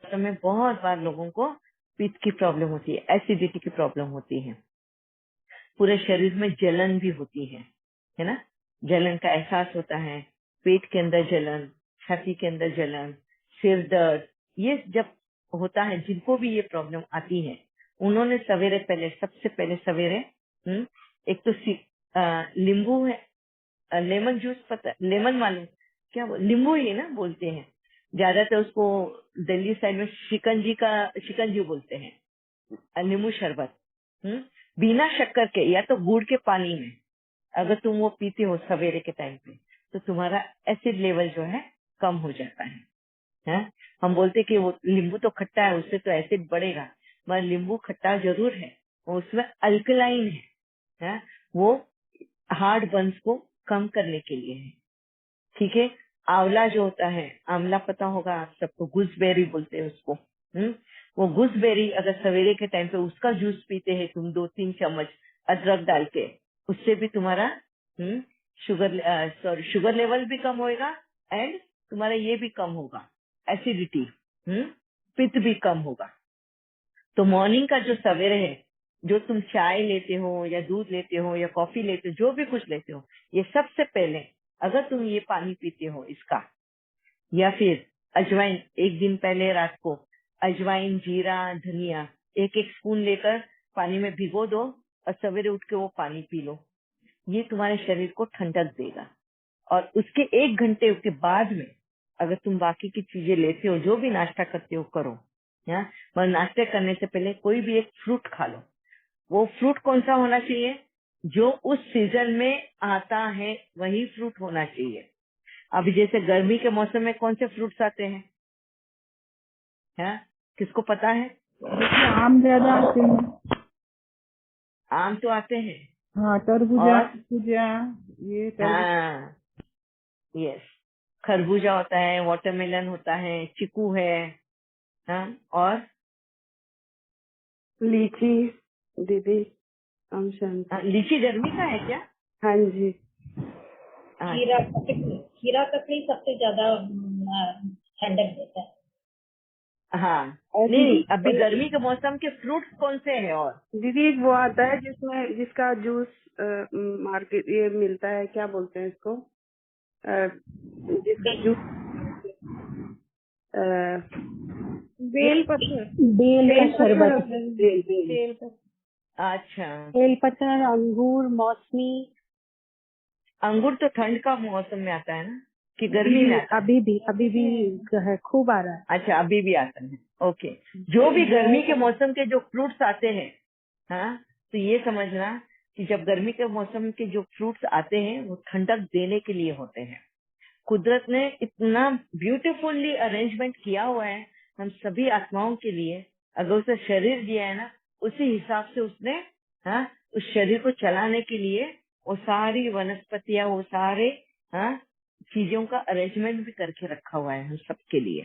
मौसम में बहुत बार लोगों को पित्त की प्रॉब्लम होती है, एसिडिटी की प्रॉब्लम होती है, पूरे शरीर में जलन भी होती है ना। जलन का एहसास होता है, पेट के अंदर जलन, छाती के अंदर जलन, सिर दर्द, ये जब होता है, जिनको भी ये प्रॉब्लम आती है, उन्होंने सवेरे पहले, सबसे पहले सवेरे एक तो नींबू है, लेमन जूस, पता लेमन मालूम क्या, नींबू ही ना बोलते हैं ज्यादातर उसको, दिल्ली साइड में शिकंजी बोलते हैं, नींबू शरबत, बिना शक्कर के या तो गुड़ के पानी में अगर तुम वो पीते हो सवेरे के टाइम पे, तो तुम्हारा एसिड लेवल जो है कम हो जाता है? हम बोलते कि वो नींबू तो खट्टा है, उससे तो एसिड बढ़ेगा, मगर नींबू खट्टा जरूर है, वो उसमें अल्कलाइन है? वो हार्ड बर्न्स को कम करने के लिए है। ठीक है। आंवला जो होता है, आंवला पता होगा आप सबको, गुसबेरी बोलते हैं उसको। वो गुसबेरी अगर सवेरे के टाइम पे उसका जूस पीते हैं तुम 2-3 चम्मच अदरक डाल के, उससे भी तुम्हारा शुगर लेवल भी कम होएगा, एंड तुम्हारा ये भी कम होगा, एसिडिटी, पित्त भी कम होगा। तो मॉर्निंग का जो सवेरे है, जो तुम चाय लेते हो या दूध लेते हो या कॉफी लेते हो, जो भी कुछ लेते हो, ये सबसे पहले अगर तुम ये पानी पीते हो इसका, या फिर अजवाइन, एक दिन पहले रात को अजवाइन, जीरा, धनिया 1-1 स्पून लेकर पानी में भिगो दो और सवेरे उठ के वो पानी पी लो। ये तुम्हारे शरीर को ठंडक देगा। और उसके 1 घंटे के बाद में अगर तुम बाकी की चीजें लेते हो, जो भी नाश्ता करते हो करो, मगर नाश्ते करने से पहले कोई भी एक फ्रूट खा लो। वो फ्रूट कौन सा होना चाहिए? जो उस सीजन में आता है वही फ्रूट होना चाहिए। अभी जैसे गर्मी के मौसम में कौन से फ्रूट्स आते हैं? किसको पता है? देखिए आम ज्यादा आते हैं। आम तो आते हैं, हाँ, तरबूजा, और खरबूजा, ये तरबूज। हाँ, यस, खरबूजा होता है, वाटरमेलन होता है, चीकू है, और लीची दीदी, हम शांति। लीची गर्मी का है क्या? हाँ जी। खीरा ककड़ी सबसे ज्यादा ठंडक देता है। हाँ, और नहीं दीदी, नहीं, अभी गर्मी के मौसम के फ्रूट्स कौन से हैं? और दीदी एक वो आता है जिसका जूस मार्केट ये मिलता है, क्या बोलते हैं इसको, जिसका जूस, बेल पत्र, बेल का शरबत, बेल। अच्छा, बेल पत्र, अंगूर, मौसमी। अंगूर तो ठंड का मौसम में आता है ना, कि गर्मी में आता है? अभी भी है, खूब आ रहा है। अच्छा, अभी भी आता है, ओके। जो भी गर्मी के मौसम के जो फ्रूट्स आते हैं, तो ये समझना कि जब गर्मी के मौसम के जो फ्रूट्स आते हैं वो ठंडक देने के लिए होते हैं। कुदरत ने इतना ब्यूटीफुली अरेंजमेंट किया हुआ है हम सभी आत्माओं के लिए। अगर उसे शरीर दिया है ना, उसी हिसाब से उसने उस शरीर को चलाने के लिए वो सारी वनस्पतियां, वो सारे चीजों का अरेंजमेंट भी करके रखा हुआ है हम सबके लिए।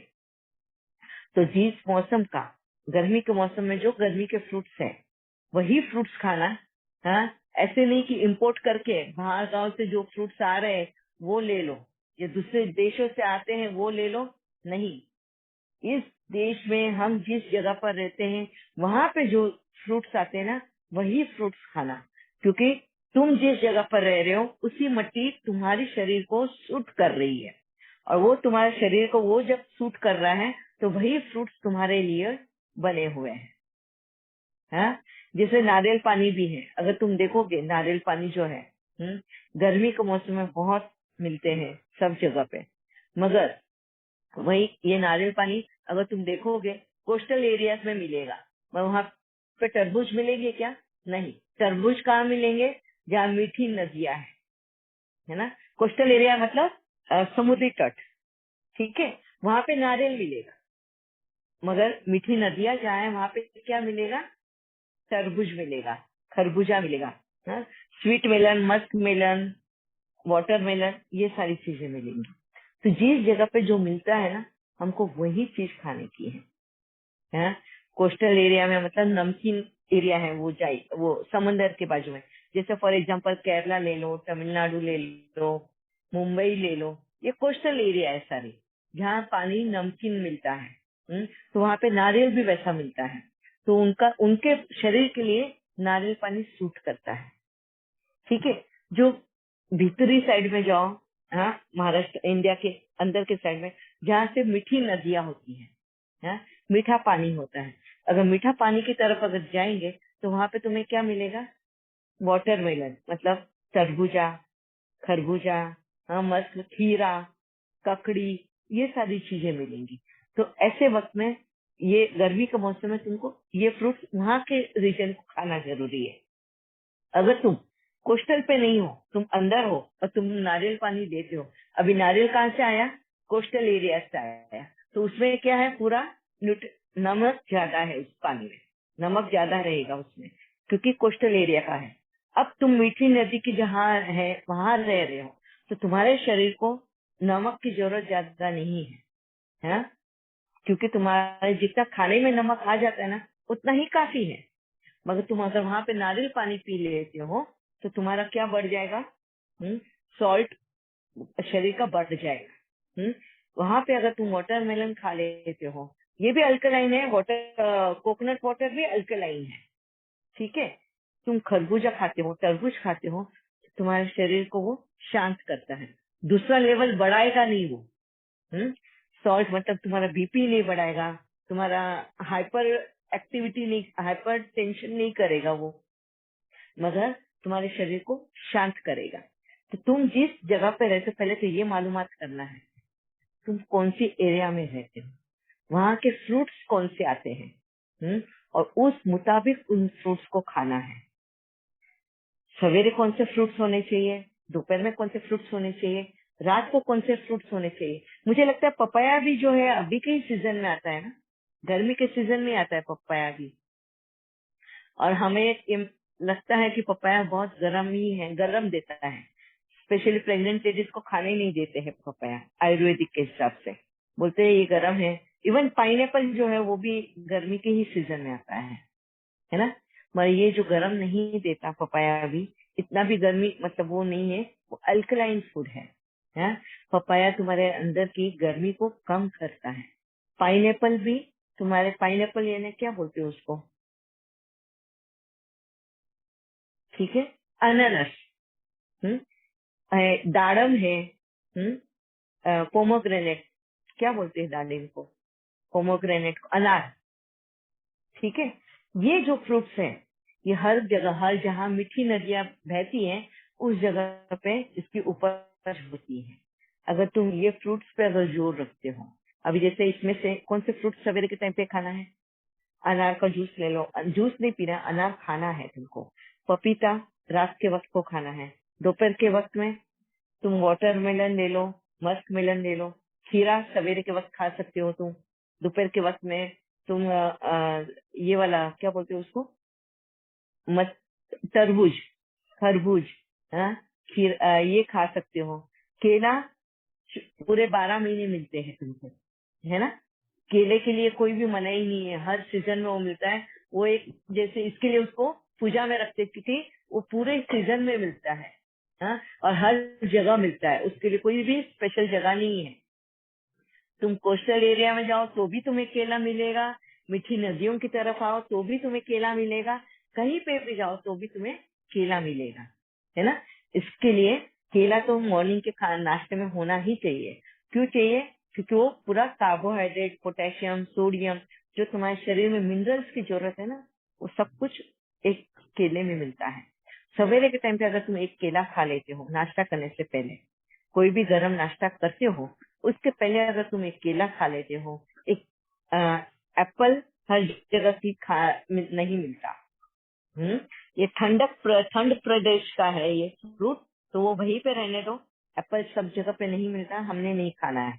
तो जिस मौसम का, गर्मी के मौसम में जो गर्मी के फ्रूट्स हैं वही फ्रूट्स खाना। ऐसे नहीं कि इंपोर्ट करके बाहर गांव से जो फ्रूट्स आ रहे हैं वो ले लो, या दूसरे देशों से आते हैं वो ले लो, नहीं। इस देश में हम जिस जगह पर रहते हैं वहां पे जो फ्रूट्स आते हैं ना, वही फ्रूट्स खाना, क्योंकि तुम जिस जगह पर रह रहे हो उसी मिट्टी तुम्हारे शरीर को सूट कर रही है, और वो तुम्हारे शरीर को वो जब सूट कर रहा है तो वही फ्रूट्स तुम्हारे लिए बने हुए हैं। जैसे नारियल पानी भी है, अगर तुम देखोगे नारियल पानी जो है, गर्मी के मौसम में बहुत मिलते हैं सब जगह पे, मगर वही ये नारियल पानी अगर तुम देखोगे कोस्टल एरियाज में मिलेगा, मगर वहां पे तरबूज मिलेंगे क्या? नहीं। तरबूज कहाँ मिलेंगे? जहाँ मीठी नदियां है ना। कोस्टल एरिया मतलब समुद्री तट, ठीक है, वहां पे नारियल मिलेगा, मगर मीठी नदियां जहाँ है वहां पे क्या मिलेगा? तरबूज मिलेगा, खरबूजा मिलेगा, sweet melon, musk melon, watermelon, ये सारी चीजें मिलेंगी। तो जिस जगह पे जो मिलता है ना, हमको वही चीज खाने की है। कोस्टल एरिया में मतलब नमकीन एरिया है, वो समंदर के बाजू में, जैसे फॉर एग्जांपल केरला ले लो, तमिलनाडु ले लो, मुंबई ले लो, ये कोस्टल एरिया है सारी, जहाँ पानी नमकीन मिलता है। तो वहां पे नारियल भी वैसा मिलता है, तो उनके शरीर के लिए नारियल पानी सूट करता है। ठीक है, जो भीतरी साइड में जाओ, हाँ, महाराष्ट्र इंडिया के अंदर के साइड में जहाँ से मीठी नदियां होती हैं, हाँ, मीठा पानी होता है, अगर मीठा पानी की तरफ अगर जाएंगे तो वहां पे तुम्हें क्या मिलेगा? वाटरमेलन, मतलब तरबूजा, खरबूजा, हाँ, मस्क, खीरा, ककड़ी, ये सारी चीजें मिलेंगी। तो ऐसे वक्त में, ये गर्मी के मौसम में तुमको ये फ्रूट वहां के रीजन को खाना जरूरी है। अगर तुम कोस्टल पे नहीं हो, तुम अंदर हो और तुम नारियल पानी देते हो, अभी नारियल कहाँ से आया? कोस्टल एरिया से आया, तो उसमें क्या है, पूरा नमक ज्यादा है, उस पानी में नमक ज्यादा रहेगा उसमें, क्योंकि कोस्टल एरिया का है। अब तुम मीठी नदी की जहाँ है वहां रह रहे हो, तो तुम्हारे शरीर को नमक की जरूरत ज्यादा नहीं है, हाँ? क्योंकि तुम्हारे जितना खाने में नमक आ जाता है ना, उतना ही काफी है। मगर तुम अगर वहां पे नारियल पानी पी लेते हो तो तुम्हारा क्या बढ़ जाएगा? सॉल्ट शरीर का बढ़ जाएगा। वहां पे अगर तुम वाटरमेलन खा लेते हो, ये भी अल्कलाइन है, कोकोनट वाटर भी अल्कलाइन है। ठीक है, तुम खरबूजा खाते हो, तरबूज खाते हो, तुम्हारे शरीर को वो शांत करता है। दूसरा लेवल बढ़ाएगा नहीं वो, सॉल्ट मतलब तुम्हारा बीपी नहीं बढ़ाएगा, तुम्हारा हाइपर एक्टिविटी नहीं, हाइपर टेंशन नहीं करेगा वो, मगर तुम्हारे शरीर को शांत करेगा। तो तुम जिस जगह पे रहते हो, पहले तो ये मालूमात करना है तुम कौन सी एरिया में रहते हो, वहाँ के फ्रूट्स कौन से आते हैं, और उस मुताबिक उन फ्रूट्स को खाना है। सवेरे कौन से फ्रूट्स होने चाहिए, दोपहर में कौन से फ्रूट्स होने चाहिए, रात को कौन से फ्रूट्स होने चाहिए। मुझे लगता है पपाया भी जो है अभी के ही सीजन में आता है ना, गर्मी के सीजन में आता है पपाया भी। और हमें लगता है कि पपाया बहुत गर्म ही है, गर्म देता है, स्पेशली प्रेग्नेंट लेडीज को खाने नहीं देते हैं पपाया, आयुर्वेदिक के हिसाब से बोलते हैं ये गर्म है। इवन पाइनएप्पल जो है वो भी गर्मी के ही सीजन में आता है ना, मगर ये जो गर्म नहीं देता पपाया भी, इतना भी गर्मी मतलब वो नहीं है, वो अल्कलाइन फूड है? पपाया तुम्हारे अंदर की गर्मी को कम करता है। पाइनएप्पल भी तुम्हारे, पाइनएप्पल यानी क्या बोलते हो उसको, ठीक है, अनानास, दाड़म है, पोमोग्रेनेट, क्या बोलते हैं दालिम को, पोमोग्रेनेट को अनार। ठीक है, ये जो फ्रूट्स हैं ये हर जगह, हर जहाँ मीठी नदियां बहती हैं उस जगह पे इसकी उपज होती है। अगर तुम ये फ्रूट्स पे अगर जोर रखते हो, अभी जैसे इसमें से कौन से फ्रूट सवेरे के टाइम पे खाना है? अनार का जूस ले लो, जूस नहीं पीना, अनार खाना है तुमको। पपीता रात के वक्त को खाना है। दोपहर के वक्त में तुम वाटरमेलन ले लो, मस्क मेलन ले लो। खीरा सवेरे के वक्त खा सकते हो तुम। दोपहर के वक्त में तुम ये वाला क्या बोलते हो उसको, मत तरबूज, खरबूज, हाँ, ये खा सकते हो। केला पूरे 12 महीने मिलते हैं तुमको, है ना। केले के लिए कोई भी मनाही नहीं है, हर सीजन में वो मिलता है। वो एक जैसे इसके लिए उसको पूजा में रखते, क्योंकि वो पूरे सीजन में मिलता है, हाँ, और हर जगह मिलता है, उसके लिए कोई भी स्पेशल जगह नहीं है। तुम कोस्टल एरिया में जाओ तो भी तुम्हें केला मिलेगा, मीठी नदियों की तरफ आओ तो भी तुम्हें केला मिलेगा, कहीं पे भी जाओ तो भी तुम्हें केला मिलेगा, है ना। इसके लिए केला तो मॉर्निंग के नाश्ते में होना ही चाहिए। क्यों चाहिए? क्योंकि वो पूरा कार्बोहाइड्रेट, पोटेशियम, सोडियम, जो तुम्हारे शरीर में मिनरल्स की जरूरत है ना, वो सब कुछ एक केले में मिलता है। सवेरे के टाइम पे अगर तुम एक केला खा लेते हो नाश्ता करने से पहले, कोई भी गर्म नाश्ता करते हो उसके पहले अगर तुम एक केला खा लेते हो, एक एप्पल हर जगह की नहीं मिलता। ये ठंड प्रदेश का है ये फ्रूट, तो वो वहीं पे रहने दो। एप्पल सब जगह पे नहीं मिलता, हमने नहीं खाना है,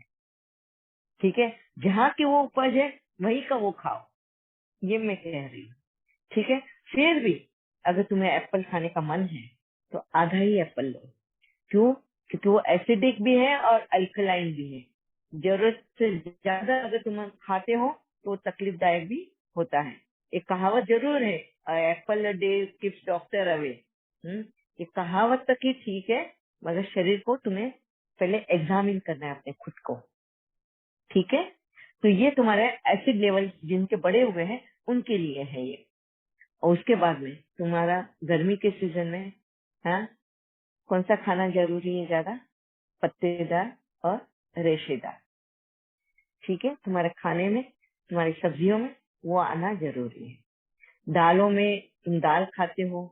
ठीक है। जहाँ की वो उपज है वही का वो खाओ, ये मैं कह रही हूँ, ठीक है। फिर भी अगर तुम्हें एप्पल खाने का मन है तो आधा ही एप्पल लो। क्यों? क्योंकि वो एसिडिक भी है और अल्कलाइन भी है। जरूरत से ज्यादा अगर तुम खाते हो तो वो तकलीफदायक भी होता है। एक कहावत जरूर है, Apple a day keeps doctor away. ये कहावत तक ही ठीक है, मगर शरीर को तुम्हें पहले एग्जामिन करना है अपने खुद को, ठीक है। तो ये तुम्हारे एसिड लेवल जिनके बढ़े हुए हैं उनके लिए है ये। और उसके बाद में तुम्हारा गर्मी के सीजन में हाँ कौन सा खाना जरूरी है ज्यादा? पत्तेदार और रेशेदार। ठीक है, तुम्हारे खाने में, तुम्हारी सब्जियों में वो आना जरूरी है। दालों में तुम दाल खाते हो,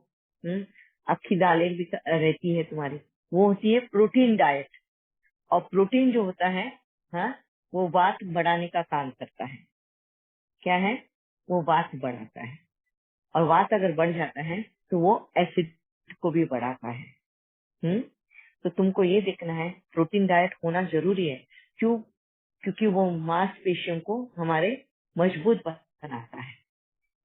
अक्खी दालें भी रहती है तुम्हारी, वो होती है प्रोटीन डाइट। और प्रोटीन जो होता है हाँ वो वात बढ़ाने का काम करता है। क्या है? वो वात बढ़ाता है। और वात अगर बढ़ जाता है तो वो एसिड को भी बढ़ाता है। तो तुमको ये देखना है प्रोटीन डाइट होना जरूरी है। क्यों? क्योंकि वो मांसपेशियों को हमारे मजबूत बनाता है।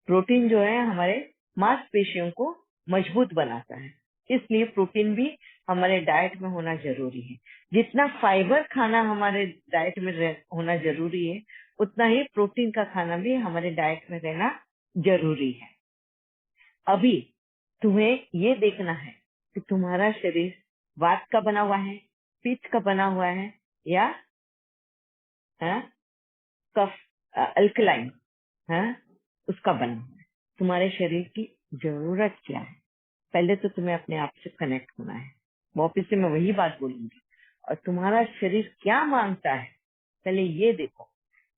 प्रोटीन जो है हमारे मांसपेशियों को मजबूत बनाता है, इसलिए प्रोटीन भी हमारे डाइट में होना जरूरी है। जितना फाइबर खाना हमारे डाइट में होना जरूरी है, उतना ही प्रोटीन का खाना भी हमारे डाइट में रहना जरूरी है। अभी तुम्हें ये देखना है कि तुम्हारा शरीर वात का बना हुआ है, पित्त का बना हुआ है, या कफ अल्कलाइन उसका बना हुआ है। तुम्हारे शरीर की जरूरत क्या है? पहले तो तुम्हें अपने आप से कनेक्ट होना है। वापिस से मैं वही बात बोलूंगी। और तुम्हारा शरीर क्या मांगता है पहले ये देखो।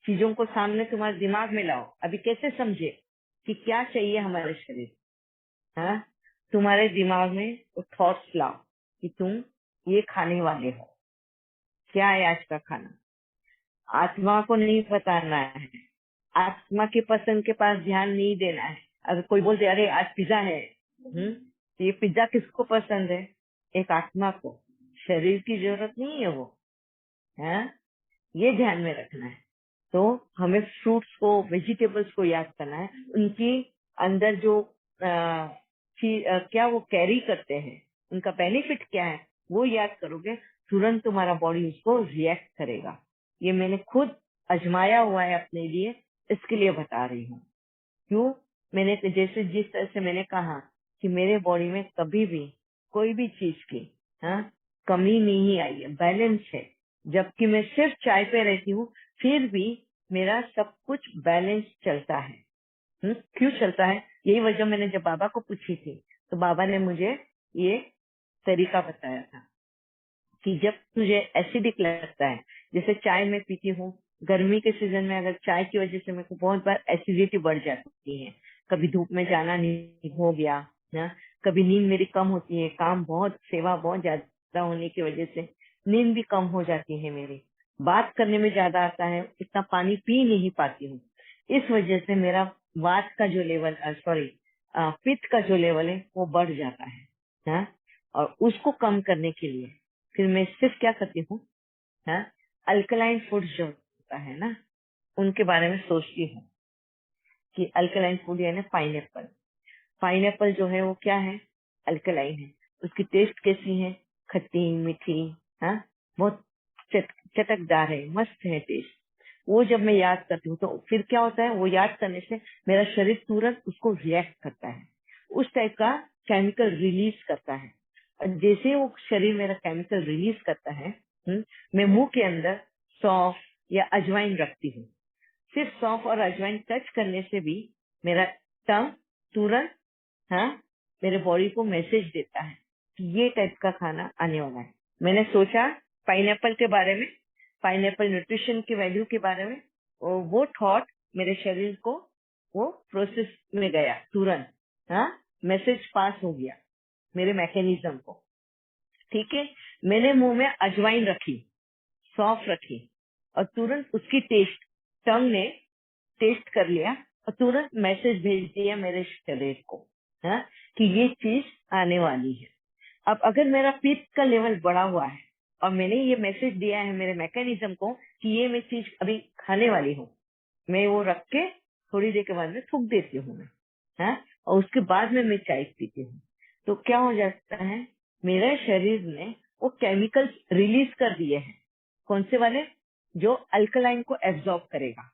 चीजों को सामने तुम्हारे दिमाग में लाओ। अभी कैसे समझे कि क्या चाहिए हमारे शरीर? तुम्हारे दिमाग में वो थॉट्स लाओ कि तुम ये खाने वाले हो। क्या है आज का खाना? आत्मा को नहीं बताना है, आत्मा की पसंद के पास ध्यान नहीं देना है। अगर कोई बोलते अरे आज पिज्जा है, तो ये पिज्जा किसको पसंद है? एक आत्मा को। शरीर की जरूरत नहीं है वो। ये ध्यान में रखना है। तो हमें फ्रूट्स को, वेजिटेबल्स को याद करना है। उनकी अंदर जो क्या वो कैरी करते हैं, उनका बेनिफिट क्या है, वो याद करोगे, तुरंत तुम्हारा बॉडी उसको रिएक्ट करेगा। ये मैंने खुद आजमाया हुआ है अपने लिए, इसके लिए बता रही हूँ। क्यों? मैंने जैसे जिस तरह से मैंने कहा कि मेरे बॉडी में कभी भी कोई भी चीज की कमी नहीं आई है, बैलेंस है। जबकि मैं सिर्फ चाय पे रहती हूँ, फिर भी मेरा सब कुछ बैलेंस चलता है। क्यों चलता है? यही वजह मैंने जब बाबा को पूछी थी, तो बाबा ने मुझे ये तरीका बताया था कि जब तुझे एसिडिक लगता है, जैसे चाय में पीती हूँ, गर्मी के सीजन में अगर चाय की वजह से मेरे को बहुत बार एसिडिटी बढ़ जाती है, कभी धूप में जाना नहीं हो गया ना, कभी नींद मेरी कम होती है, काम बहुत, सेवा बहुत ज्यादा होने की वजह से नींद भी कम हो जाती है मेरी, बात करने में ज्यादा आता है, इतना पानी पी नहीं पाती हूँ। इस वजह से मेरा वात का जो लेवल, पित्त का जो लेवल है वो बढ़ जाता है। और उसको कम करने के लिए फिर मैं सिर्फ क्या करती हूँ, अल्कलाइन फूड जो होता है ना, उनके बारे में सोचती हूँ कि अल्कलाइन फूड यानी पाइनएप्पल। पाइनएप्पल जो है वो क्या है? अल्कलाइन है। उसकी टेस्ट कैसी है? खट्टी मीठी, बहुत चटकदार है, मस्त है टेस्ट। वो जब मैं याद करती हूँ तो फिर क्या होता है, वो याद करने से मेरा शरीर तुरंत उसको रिएक्ट करता है, उस टाइप का केमिकल रिलीज करता है। और जैसे वो शरीर मेरा केमिकल रिलीज करता है, मैं मुंह के अंदर सौंफ या अजवाइन रखती हूँ। सिर्फ सौंफ और अजवाइन टच करने से भी मेरा टंग तुरंत मेरे बॉडी को मैसेज देता है कि ये टाइप का खाना आने वाला है। मैंने सोचा पाइनएप्पल के बारे में, पाइनएप्पल न्यूट्रिशन की वैल्यू के बारे में, वो थॉट मेरे शरीर को वो प्रोसेस में गया, तुरंत मैसेज पास हो गया मेरे मैकेनिज्म को। ठीक है, मैंने मुंह में अजवाइन रखी, सौंफ रखी, और तुरंत उसकी टेस्ट, टंग ने टेस्ट कर लिया और तुरंत मैसेज भेज दिया मेरे शरीर को कि ये चीज आने वाली है। अब अगर मेरा पित्त का लेवल बढ़ा हुआ है और मैंने ये मैसेज दिया है मेरे मैकेनिज्म को कि ये मैं चीज अभी खाने वाली हूँ, मैं वो रख के थोड़ी देर के बाद में थूक देती हूँ मैं, और उसके बाद में मैं चाय पीती हूँ। तो क्या हो जाता है, मेरे शरीर ने वो केमिकल्स रिलीज कर दिए हैं। कौन से वाले? जो अल्कलाइन को एब्जॉर्ब करेगा,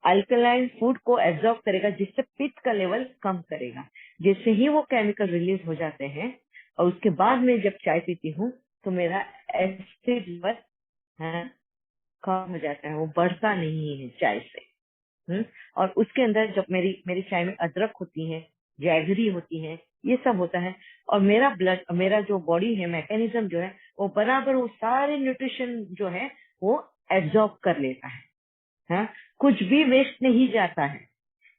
अल्कलाइन फूड को एब्जॉर्ब करेगा, जिससे पित्त का लेवल कम करेगा। जैसे ही वो केमिकल रिलीज हो जाते हैं और उसके बाद में जब चाय पीती हूँ तो मेरा एसिड लेवल कम हो जाता है, वो बढ़ता नहीं है चाय से। और उसके अंदर जब मेरी चाय में अदरक होती है, जैगरी होती है, ये सब होता है, और मेरा जो बॉडी है, मैकेनिज्म जो है, वो बराबर वो सारे न्यूट्रिशन जो है वो एब्जॉर्ब कर लेता है। हाँ, कुछ भी वेस्ट नहीं जाता है।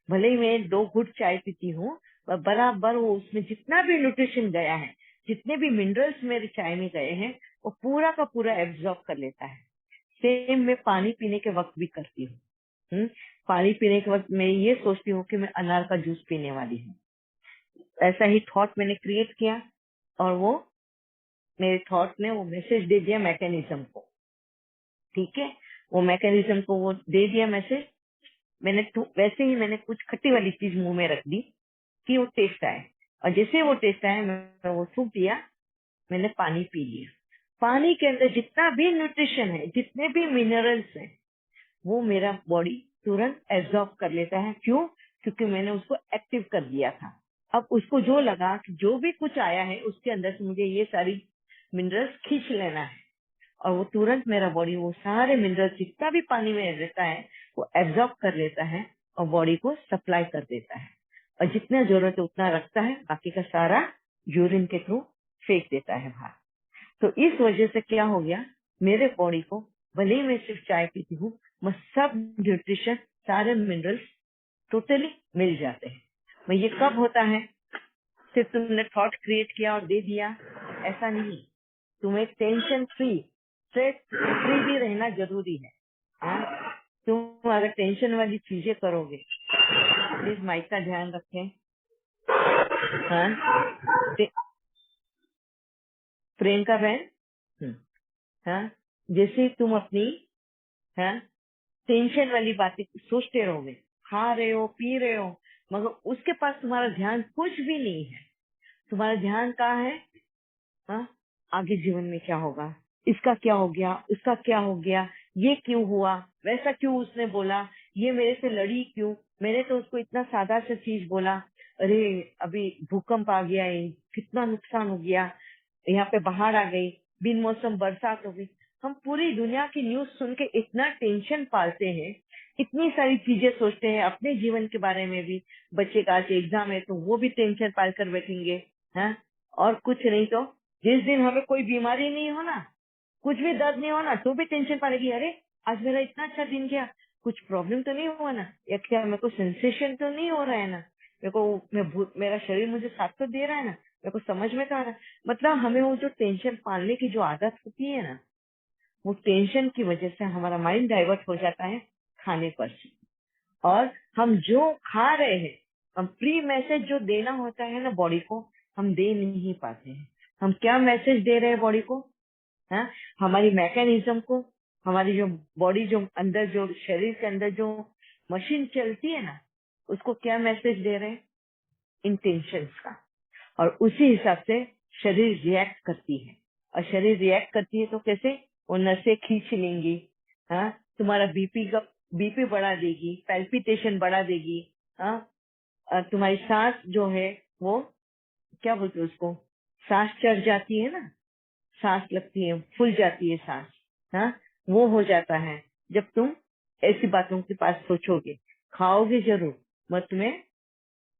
भले ही मैं 2 घुट चाय पीती हूँ, पर बराबर वो उसमें जितना भी न्यूट्रिशन गया है, जितने भी मिनरल्स मेरे चाय में गए हैं, वो पूरा का पूरा एब्जॉर्ब कर लेता है। सेम मैं पानी पीने के वक्त भी करती हूँ। पानी पीने के वक्त मैं ये सोचती हूँ कि मैं अनार का जूस पीने वाली हूँ। ऐसा ही थॉट मैंने क्रिएट किया, और वो मेरे थॉट ने वो मैसेज दे दिया मैकेनिज्म को। ठीक है, वो मैकेनिज्म को वो दे दिया मैसेज। वैसे ही मैंने कुछ खट्टी वाली चीज मुंह में रख दी कि वो टेस्ट आए, और जैसे वो टेस्ट आए मैं वो सूप दिया, मैंने पानी पी लिया। पानी के अंदर जितना भी न्यूट्रिशन है, जितने भी मिनरल्स हैं, वो मेरा बॉडी तुरंत एब्जॉर्ब कर लेता है। क्यों? क्योंकि मैंने उसको एक्टिव कर दिया था। अब उसको जो लगा कि जो भी कुछ आया है उसके अंदर से मुझे ये सारी मिनरल्स खींच लेना है, और वो तुरंत मेरा बॉडी वो सारे मिनरल्स जितना भी पानी में रहता है वो एब्जॉर्ब कर लेता है और बॉडी को सप्लाई कर देता है, और जितना जरूरत है उतना रखता है, बाकी का सारा यूरिन के थ्रू फेंक देता है बाहर। तो इस वजह से क्या हो गया, मेरे बॉडी को भले ही मैं सिर्फ चाय पीती हूँ, मैं सब न्यूट्रिशन, सारे मिनरल्स टोटली मिल जाते हैं। मैं ये कब होता है, सिर्फ तुमने थॉट क्रिएट किया और दे दिया, ऐसा नहीं। तुम्हें टेंशन फ्री, स्ट्रेस फ्री भी रहना जरूरी है। हाँ? तुम अगर टेंशन वाली चीजें करोगे, प्लीज माइक का ध्यान रखें। हाँ, प्रियंका बहन, हाँ, जैसे तुम अपनी हाँ टेंशन वाली बातें सोचते रहोगे, खा रहे हो, पी रहे हो, मगर उसके पास तुम्हारा ध्यान कुछ भी नहीं है। तुम्हारा ध्यान कहाँ है? हाँ, आगे जीवन में क्या होगा, इसका क्या हो गया, उसका क्या हो गया, ये क्यों हुआ, वैसा क्यों उसने बोला, ये मेरे से लड़ी क्यों, मैंने तो उसको इतना सादा सा चीज बोला, अरे अभी भूकंप आ गया है, कितना नुकसान हो गया, यहाँ पे बाढ़ आ गई, बिन मौसम बरसात हो गई। हम पूरी दुनिया की न्यूज सुन के इतना टेंशन पालते हैं, इतनी सारी चीजें सोचते हैं, अपने जीवन के बारे में भी, बच्चे का आज एग्जाम है तो वो भी टेंशन पाल कर बैठेंगे। हाँ, और कुछ नहीं तो जिस दिन हमें कोई बीमारी नहीं हो ना, कुछ भी दर्द नहीं हो ना, तो भी टेंशन पालेगी, अरे आज मेरा इतना अच्छा दिन गया, कुछ प्रॉब्लम तो नहीं हुआ ना, या क्या मेरे को सेंसेशन तो नहीं हो रहा है ना, मेरा शरीर मुझे साथ तो दे रहा है ना, मेरे को समझ में तो आ रहा है। मतलब हमें वो जो टेंशन पालने की जो आदत होती है ना, वो टेंशन की वजह से हमारा माइंड डाइवर्ट हो जाता है खाने पर से, और हम जो खा रहे हैं, हम प्री मैसेज जो देना होता है ना बॉडी को, हम दे नहीं पाते हैं। हम क्या मैसेज दे रहे हैं बॉडी को? हाँ, हमारी मैकेनिज्म को, हमारी जो बॉडी, जो अंदर, जो शरीर के अंदर जो मशीन चलती है ना, उसको क्या मैसेज दे रहे हैं? इंटेंशंस का। और उसी हिसाब से शरीर रिएक्ट करती है, और शरीर रिएक्ट करती है तो कैसे? वो नसें खींच लेंगी, हाँ, तुम्हारा बीपी बढ़ा देगी, पैल्पिटेशन बढ़ा देगी, हाँ, तुम्हारी सांस जो है वो, क्या बोलते हैं उसको, सांस चढ़ जाती है ना, सांस लगती है, फूल जाती है सांस, हाँ, वो हो जाता है जब तुम ऐसी बातों के पास सोचोगे। खाओगे जरूर, मगर तुम्हें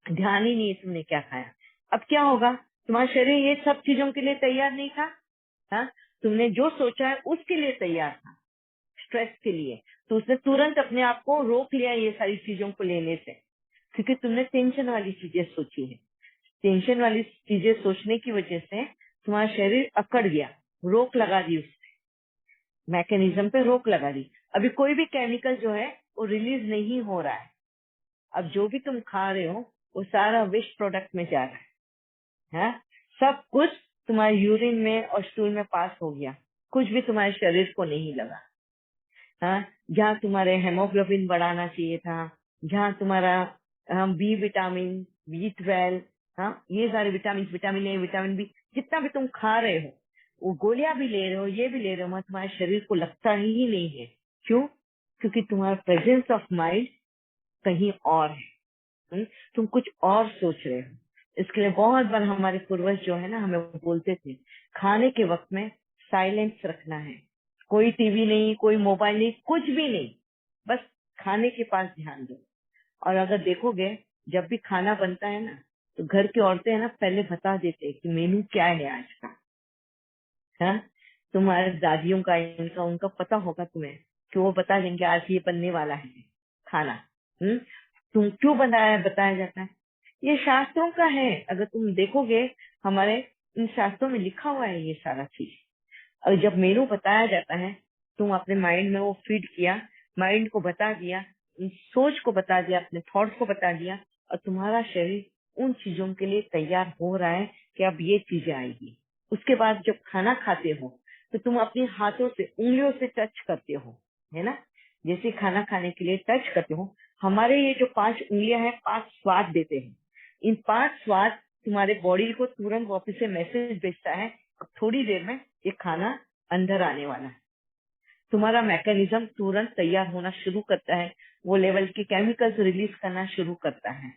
ध्यान ही नहीं है तुमने क्या खाया। अब क्या होगा, तुम्हारा शरीर ये सब चीजों के लिए तैयार नहीं था। हाँ, तुमने जो सोचा है उसके लिए तैयार था, स्ट्रेस के लिए, तो उसने तुरंत अपने आप को रोक लिया ये सारी चीजों को लेने से, क्योंकि तुमने टेंशन वाली चीजें सोची है। टेंशन वाली चीजें सोचने की वजह से तुम्हारा शरीर अकड़ गया, रोक लगा दी, उस मैकेनिज्म पे रोक लगा दी। अभी कोई भी केमिकल जो है वो रिलीज नहीं हो रहा है। अब जो भी तुम खा रहे हो वो सारा वेस्ट प्रोडक्ट में जा रहा है, हाँ? सब कुछ तुम्हारे यूरिन में और स्टूल में पास हो गया, कुछ भी तुम्हारे शरीर को नहीं लगा। हाँ, जहाँ तुम्हारे हेमोग्लोबिन बढ़ाना चाहिए था, जहाँ तुम्हारा बी विटामिन, B12, हाँ, ये सारे विटामिन ए, विटामिन बी, जितना भी तुम खा रहे हो, वो गोलियां भी ले रहे हो, ये भी ले रहे हो, मगर तुम्हारे शरीर को लगता ही नहीं है। क्यों? क्योंकि तुम्हारा प्रेजेंस ऑफ माइंड कहीं और है। तुम कुछ और सोच रहे हो। इसके लिए बहुत बार हमारे पूर्वज जो है ना, हमें बोलते थे खाने के वक्त में साइलेंस रखना है, कोई टीवी नहीं, कोई मोबाइल नहीं, कुछ भी नहीं, बस खाने के पास ध्यान दो। और अगर देखोगे जब भी खाना बनता है ना, तो घर की औरतें है ना पहले बता देते हैं कि मेनू क्या है आज का। हाँ, तुम्हारे दादियों का, इनका, उनका पता होगा तुम्हें कि वो बता देंगे आज ये बनने वाला है खाना। तुम क्यों बताया जाता है? ये शास्त्रों का है। अगर तुम देखोगे हमारे इन शास्त्रों में लिखा हुआ है ये सारा चीज। और जब मेनू बताया जाता है, तुम अपने माइंड में वो फीड किया, माइंड को बता दिया, सोच को बता दिया, अपने थॉट्स को बता दिया, और तुम्हारा शरीर उन चीजों के लिए तैयार हो रहा है कि अब ये चीजें आएगी। उसके बाद जब खाना खाते हो तो तुम अपने हाथों से, उंगलियों से टच करते हो, है ना? जैसे खाना खाने के लिए टच करते हो, हमारे ये जो 5 उंगलियां हैं 5 स्वाद देते हैं। इन 5 स्वाद तुम्हारे बॉडी को तुरंत वापस से मैसेज भेजता है, थोड़ी देर में ये खाना अंदर आने वाला है। तुम्हारा मैकेनिज्म तुरंत तैयार होना शुरू करता है, वो लेवल के केमिकल्स रिलीज करना शुरू करता है।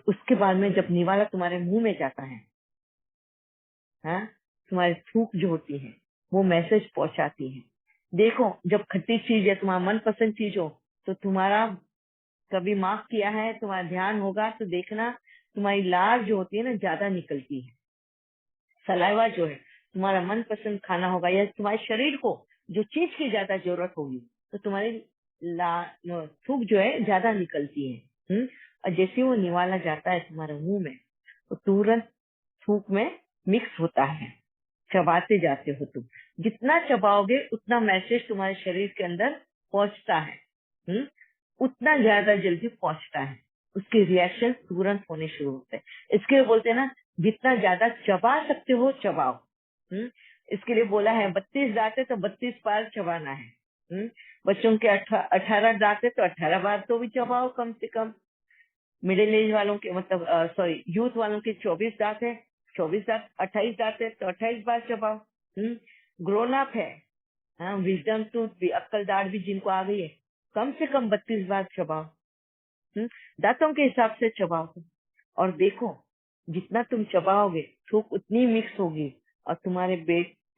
उसके बाद में जब निवाला तुम्हारे मुंह में जाता है, हाँ, तुम्हारी थूक जो होती है वो मैसेज पहुंचाती है। देखो, जब खट्टी चीज है, तुम्हारा मनपसंद चीज हो, तो तुम्हारा कभी माफ किया है, तुम्हारा ध्यान होगा तो देखना तुम्हारी लार जो होती है ना ज्यादा निकलती है। सलाइवा जो है, तुम्हारा मनपसंद खाना होगा या तुम्हारे शरीर को जो चीज की ज्यादा जरूरत होगी, तो तुम्हारी थूक जो है ज्यादा निकलती है। और जैसे वो निवाला जाता है तुम्हारे मुंह में, तो तुरंत थूक में मिक्स होता है। चबाते जाते हो तुम, जितना चबाओगे उतना मैसेज तुम्हारे शरीर के अंदर पहुंचता है। उतना ज्यादा जल्दी पहुंचता है, उसके रिएक्शन तुरंत होने शुरू होते हैं। इसके लिए बोलते हैं ना, जितना ज्यादा चबा सकते हो चबाओ। इसके लिए बोला है 32 दांत है तो 32 बार चबाना है। बच्चों के 18 दांत है तो 18 बार तो भी चबाओ कम से कम। मिडिल एज वालों के, मतलब सॉरी, यूथ वालों के 24 दांत है, 24 दांत, 28 दांत है तो 28 बार चबाओ। ग्रोन अप है, हाँ, विजडम टूथ भी, अक्कल दाढ़ भी जिनको आ गई है, कम से कम 32 बार चबाओ। दांतों के हिसाब से चबाओ तुम। और देखो, जितना तुम चबाओगे थूक उतनी मिक्स होगी, और तुम्हारे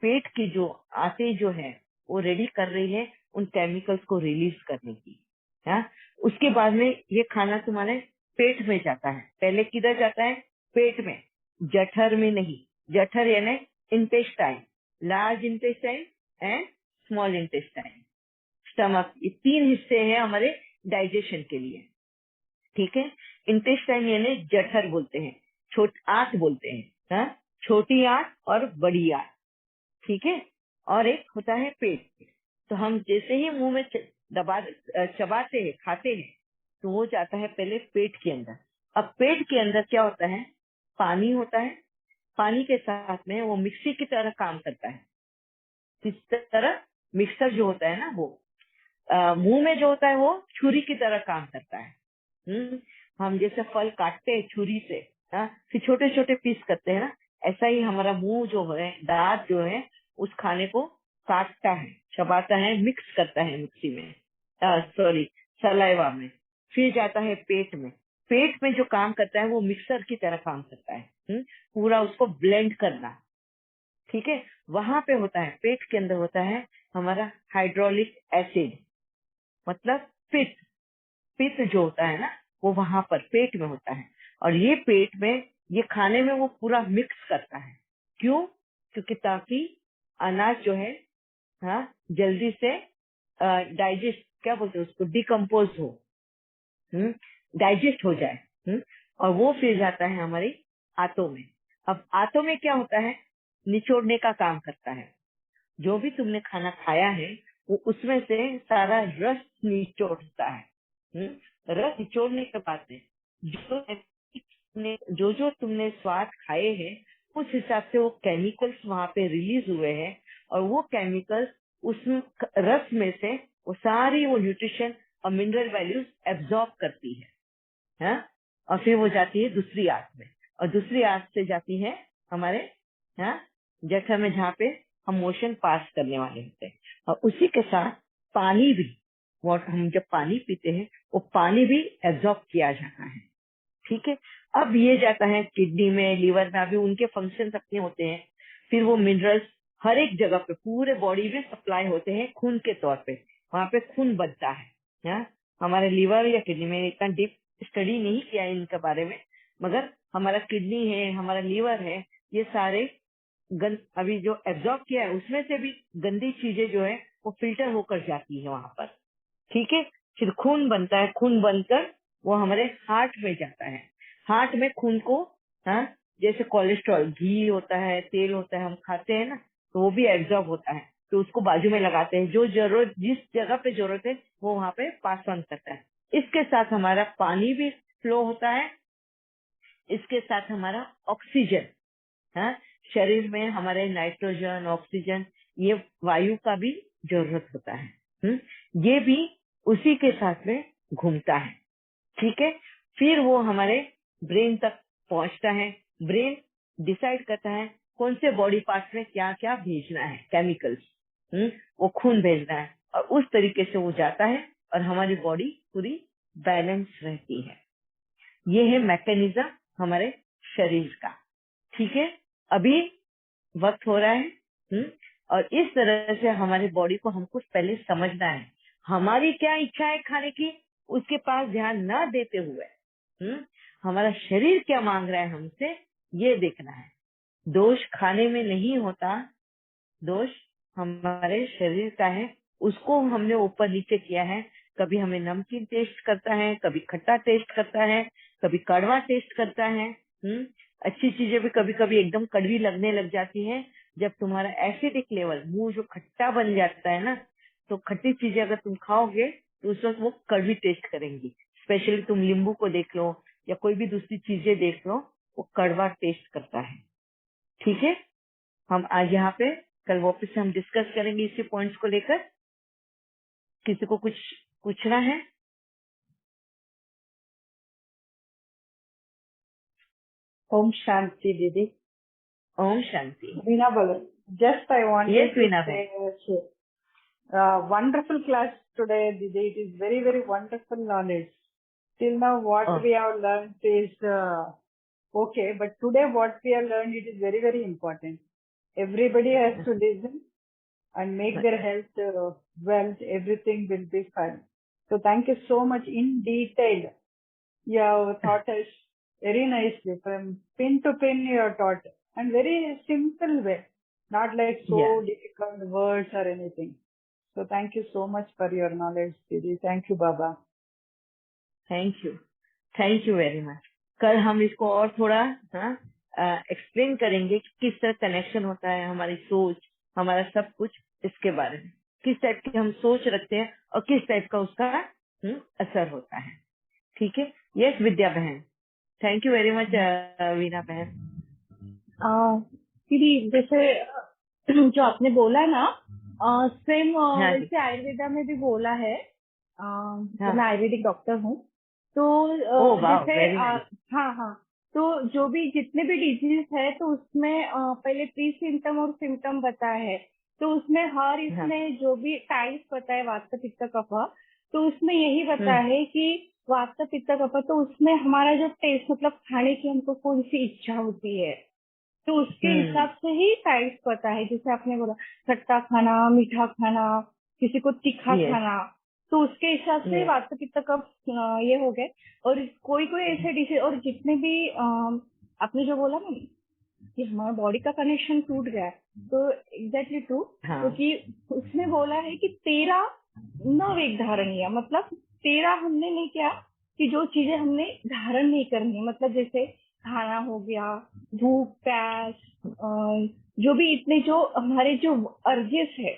पेट की जो आते जो है वो रेडी कर रही है उन केमिकल्स को रिलीज करने की। हाँ, उसके बाद में ये खाना तुम्हारे पेट में जाता है। पहले किधर जाता है? पेट में, जठर में नहीं। जठर यानी intestine, large intestine and small intestine, stomach, ये 3 हिस्से हैं हमारे डाइजेशन के लिए। ठीक है, इंटेस्टाइन यानी जठर बोलते हैं, आंत बोलते हैं, हाँ? छोटी आंत और बड़ी आंत, ठीक है। और एक होता है पेट। तो हम जैसे ही मुंह में चबाते हैं, खाते हैं, तो वो जाता है पहले पेट के अंदर। अब पेट के अंदर क्या होता है? पानी होता है। पानी के साथ में वो मिक्सी की तरह काम करता है। किस तरह? मिक्सर जो होता है ना, वो मुंह में जो होता है वो छुरी की तरह काम करता है। हम जैसे फल काटते हैं छुरी से, हाँ, फिर छोटे छोटे पीस करते हैं ना, ऐसा ही हमारा मुंह जो है, दांत जो है, उस खाने को काटता है, चबाता है, मिक्स करता है मिक्सी में, सॉरी, सलाइवा में। फिर जाता है पेट में। पेट में जो काम करता है वो मिक्सर की तरह काम करता है। पूरा उसको ब्लेंड करना, ठीक है। वहां पे होता है, पेट के अंदर होता है हमारा हाइड्रोलिक एसिड, मतलब पित्त। पित्त जो होता है ना, वो वहां पर पेट में होता है। और ये पेट में, ये खाने में वो पूरा मिक्स करता है। क्यों? क्योंकि ताकि अनाज जो है, हाँ, जल्दी से डाइजेस्ट, क्या बोलते हैं उसको, डिकम्पोज हो, डाइजेस्ट हो जाए। और वो फिर जाता है हमारी आंतों में। अब आंतों में क्या होता है? निचोड़ने का काम करता है। जो भी तुमने खाना खाया है वो उसमें से सारा रस निचोड़ता है। रस निचोड़ने के बाद में जो तुमने स्वाद खाए हैं, उस हिसाब से वो केमिकल्स वहां पे रिलीज हुए हैं, और वो केमिकल्स उस रस में से वो सारी वो न्यूट्रिशन और मिनरल वैल्यूज एब्जॉर्ब करती है, हाँ? और फिर वो जाती है दूसरी आंत में, और दूसरी आंत से जाती है हमारे, हाँ, जठर में, जहाँ पे हम मोशन पास करने वाले होते हैं। और उसी के साथ पानी भी, हम जब पानी पीते हैं वो पानी भी एब्जॉर्ब किया जाता है, ठीक है। अब ये जाता है किडनी में, लीवर में, अभी उनके फंक्शन अपने होते हैं। फिर वो मिनरल्स हर एक जगह पे पूरे बॉडी में सप्लाई होते हैं खून के तौर पे, वहां पे खून बनता है। हाँ? हमारे लिवर या किडनी में इतना डीप स्टडी नहीं किया है इनके बारे में, मगर हमारा किडनी है, हमारा लिवर है, ये सारे अभी जो एब्जॉर्ब किया है उसमें से भी गंदी चीजें जो है वो फिल्टर होकर जाती है वहां पर। ठीक है, फिर खून बनता है, खून बनकर वो हमारे हार्ट में जाता है। हार्ट में खून को, हाँ, जैसे कोलेस्ट्रॉल, घी होता है, तेल होता है, हम खाते हैं ना, तो वो भी एब्जॉर्ब होता है, तो उसको बाजू में लगाते हैं। जो जरूरत, जिस जगह पे जरूरत है वो वहां पे पास ऑन करता है। इसके साथ हमारा पानी भी फ्लो होता है, इसके साथ हमारा ऑक्सीजन, हाँ, शरीर में हमारे नाइट्रोजन, ऑक्सीजन, ये वायु का भी जरूरत होता है। ये भी उसी के साथ में घूमता है। ठीक है, फिर वो हमारे ब्रेन तक पहुंचता है। ब्रेन डिसाइड करता है कौन से बॉडी पार्ट्स में क्या क्या भेजना है, केमिकल्स, वो खून भेजना है, और उस तरीके से वो जाता है और हमारी बॉडी पूरी बैलेंस रहती है। ये है मैकेनिज्म हमारे शरीर का। ठीक है, अभी वक्त हो रहा है, और इस तरह से हमारी बॉडी को हमको पहले समझना है। हमारी क्या इच्छा है खाने की, उसके पास ध्यान न देते हुए हमारा शरीर क्या मांग रहा है हमसे, ये देखना है। दोष खाने में नहीं होता, दोष हमारे शरीर का है, उसको हमने ऊपर नीचे किया है। कभी हमें नमकीन टेस्ट करता है, कभी खट्टा टेस्ट करता है, कभी कड़वा टेस्ट करता है। अच्छी चीजें भी कभी कभी एकदम कड़वी लगने लग जाती है। जब तुम्हारा एसिडिक लेवल, मुंह जो खट्टा बन जाता है ना, तो खट्टी चीजें अगर तुम खाओगे तो उस वक्त वो कड़वी टेस्ट करेंगी। स्पेशली तुम नींबू को देख लो या कोई भी दूसरी चीजें देख लो, वो कड़वा टेस्ट करता है। ठीक है, हम आज यहाँ पे कल वापस से हम डिस्कस करेंगे इसी पॉइंट्स को लेकर। किसी को कुछ पूछना है? Om Shanti, Didi. Om Shanti. Veena Balan. Just I wanted Yes, to Veena say, wonderful class today, Didi. It is very, very wonderful knowledge. Till now, what Oh. we have learned is okay, but today what we have learned, it is very, very important. Everybody has to listen and make their health well. Everything will be fine. So thank you so much in detail. You have taught us very nicely, from pin to pin you have taught, and very simple way, not like so difficult words or anything. So thank you so much for your knowledge, Didi. Thank you, Baba. Thank you very much. कल हम इसको और थोड़ा explain करेंगे कि किस तरह connection होता है हमारी सोच, हमारा सब कुछ, इसके बारे में किस टाइप की हम सोच रखते हैं और किस टाइप का उसका असर होता है। ठीक है, यस विद्या बहन, thank you very much Veena बहन। दीदी जैसे जो आपने बोला ना, सेम हाँ जी। वैसे आयुर्वेदा में भी बोला है। हाँ। मैं आयुर्वेदिक डॉक्टर हूँ, तो ओह वाह, जैसे वेरी नाइस। हाँ, तो जो भी जितने भी डिजीज है तो उसमें पहले प्री सिम्टम और सिम्टम बताया है। तो उसमें हर इसमें जो भी टाइप्स बताए वात पित्त कफ, तो उसमें यही बताया है कि वात पित्त कफ, तो उसमें हमारा जो टेस्ट, मतलब खाने की हमको कौन सी इच्छा होती है, तो उसके हिसाब से ही टाइप्स पता है। जैसे आपने बोला खट्टा खाना, मीठा खाना, किसी को तीखा खाना, तो उसके हिसाब से वात पित्त कफ ये हो गए। और कोई कोई ऐसे डिशेज, और जितने भी आपने जो बोला ना कि हमारा बॉडी का कनेक्शन टूट गया है, तो एग्जैक्टली ट्रू, क्योंकि उसने बोला है कि 13 नवेग धारणीय, मतलब 13 हमने नहीं किया कि जो चीजें हमने धारण नहीं करनी, मतलब जैसे खाना हो गया, भूख, प्यास, जो भी इतने जो हमारे जो अर्जेस है,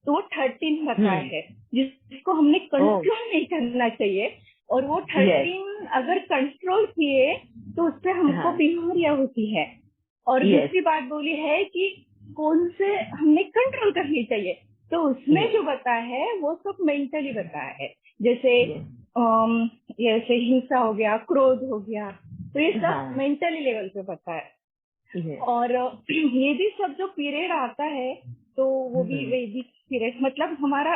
तो वो 13 बताया है जिसको हमने कंट्रोल नहीं करना चाहिए। और वो 13 अगर कंट्रोल किए तो उससे हमको बीमारियां होती है। और दूसरी बात बोली है कि कौन से हमने कंट्रोल करनी चाहिए, तो उसमें जो बताया है वो सब मेंटली बताया है। जैसे जैसे हिंसा हो गया, क्रोध हो गया, तो ये सब मेंटली लेवल पे बताया है। और ये भी सब जो पीरियड आता है तो वो भी वैदिक पीरियड, मतलब हमारा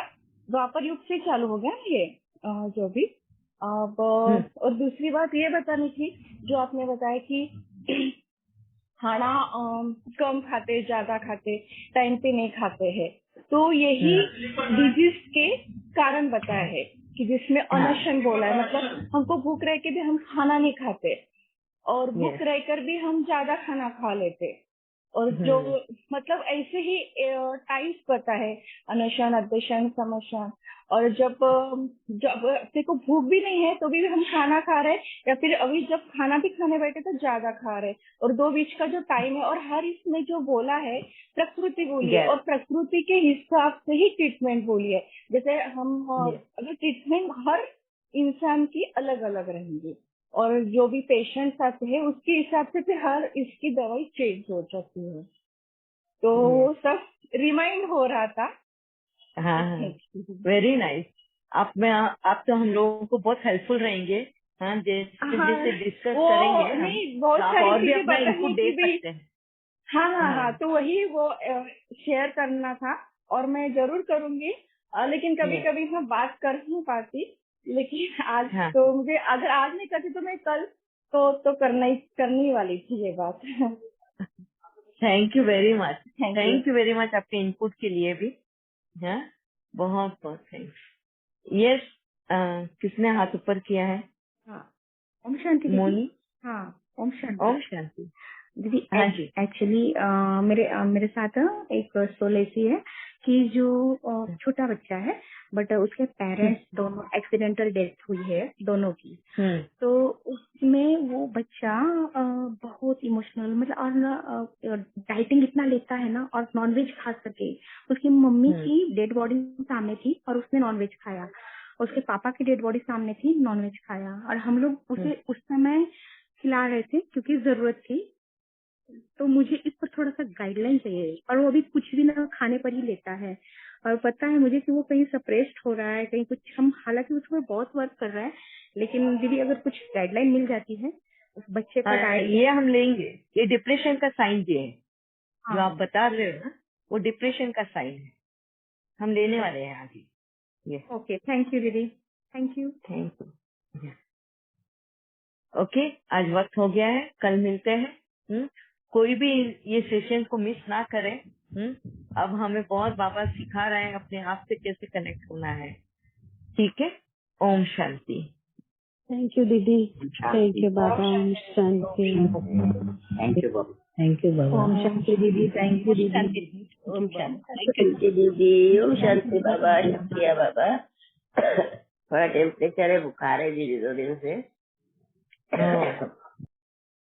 द्वापर युग से चालू हो गया ये जो भी अब। और दूसरी बात ये बतानी थी जो आपने बताया कि खाना कम खाते, ज्यादा खाते, टाइम पे नहीं खाते हैं। तो यही डिजीज के कारण बताया है कि जिसमें अनशन बोला है, मतलब हमको भूख रह के भी हम खाना नहीं खाते और भूख रहकर भी हम ज्यादा खाना खा लेते। और जो मतलब ऐसे ही टाइप्स पता है, अनशन, अध्यशन, समशन। और जब जब अपने को भूख भी नहीं है तो भी हम खाना खा रहे, या फिर अभी जब खाना भी खाने बैठे तो ज्यादा खा रहे, और दो बीच का जो टाइम है। और हर इसमें जो बोला है प्रकृति बोली है, और प्रकृति के हिसाब से ही ट्रीटमेंट बोली है। जैसे हम अगर ट्रीटमेंट हर इंसान की अलग अलग रहेंगी, और जो भी पेशेंट्स आते हैं उसके हिसाब से फिर हर इसकी दवाई चेंज हो जाती है। तो वो सब रिमाइंड हो रहा था। हाँ, वेरी नाइस। आप तो हम लोगों को बहुत हेल्पफुल रहेंगे। हाँ, जैसे डिस्कस करेंगे हम, नहीं, बहुत तो आप सारी और भी चीजें अपना बतानी इनपुट दे सकते हैं। हाँ, तो वही वो शेयर करना था, और मैं जरूर करूंगी। लेकिन कभी कभी मैं बात कर नहीं पाती, लेकिन आज तो मुझे, अगर आज नहीं करती तो मैं कल तो करनी वाली थी ये बात। Thank you very much, thank you very much आपके इनपुट के लिए भी। हाँ, बहुत बहुत थैंक्स। यस, किसने हाथ ऊपर किया है? ओम शांति मोनी। हाँ, ओम शांति। ओम शांति दीदी। हाँ जी। एक्चुअली मेरे साथ एक सोल ऐसी है कि जो छोटा बच्चा है, बट उसके पेरेंट्स दोनों एक्सीडेंटल डेथ हुई है दोनों की। तो उसमें वो बच्चा बहुत इमोशनल, मतलब, और डाइटिंग इतना लेता है ना, और नॉनवेज खा सके। उसकी मम्मी की डेड बॉडी सामने थी और उसने नॉनवेज खाया, उसके पापा की डेड बॉडी सामने थी, नॉनवेज खाया, और हम लोग उसे उस समय खिला रहे थे क्योंकि जरूरत थी। तो मुझे इस पर थोड़ा सा गाइडलाइन चाहिए, और वो अभी कुछ भी ना खाने पर ही लेता है, और पता है मुझे कि वो कहीं सप्रेस्ड हो रहा है, कहीं कुछ। हम हालांकि उस पर बहुत वर्क कर रहे हैं, लेकिन दीदी अगर कुछ गाइडलाइन मिल जाती है उस बच्चे का डाइट। ये हम लेंगे। ये डिप्रेशन का साइन ये है जो आप बता रहे हो ना, वो डिप्रेशन का साइन है। हम लेने वाले हैं आगे ये। ओके, थैंक यू दीदी, थैंक यू। ओके, आज वक्त हो गया है, कल मिलते हैं। कोई भी ये सेशन को मिस ना करे। अब हमें बहुत बाबा सिखा रहे हैं अपने आप से कैसे कनेक्ट होना है। ठीक है, ओम शांति। थैंक यू दीदी, थैंक यू बाबा, ओम शांति। थैंक यू बाबा, थैंक यू बाबा। ओम शांति दीदी, थैंक यू दीदी। ओम शांति दीदी, ओम शांति बाबा, शुक्रिया बाबा। थोड़ा टेम्परेचर है, बुखार है दीदी 2 दिन से।